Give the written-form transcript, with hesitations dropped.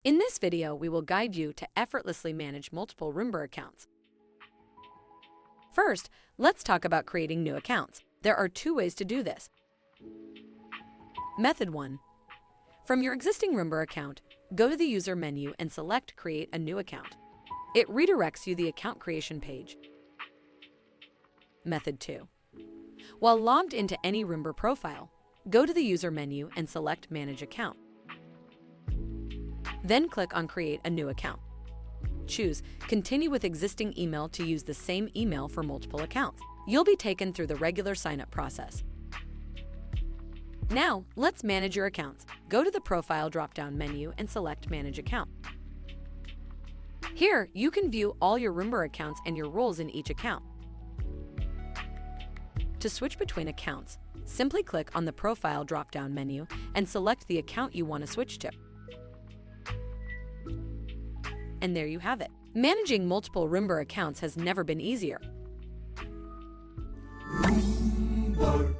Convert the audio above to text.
In this video, we will guide you to effortlessly manage multiple Roombr accounts. First, let's talk about creating new accounts. There are two ways to do this. Method 1. From your existing Roombr account, go to the user menu and select Create a new account. It redirects you the account creation page. Method 2. While logged into any Roombr profile, go to the user menu and select Manage Account. Then click on Create a new account. Choose Continue with existing email to use the same email for multiple accounts. You'll be taken through the regular sign-up process. Now, let's manage your accounts. Go to the Profile drop-down menu and select Manage Account. Here, you can view all your Roombr accounts and your roles in each account. To switch between accounts, simply click on the Profile drop-down menu and select the account you want to switch to. And there you have it. Managing multiple Roombr accounts has never been easier. Roombr.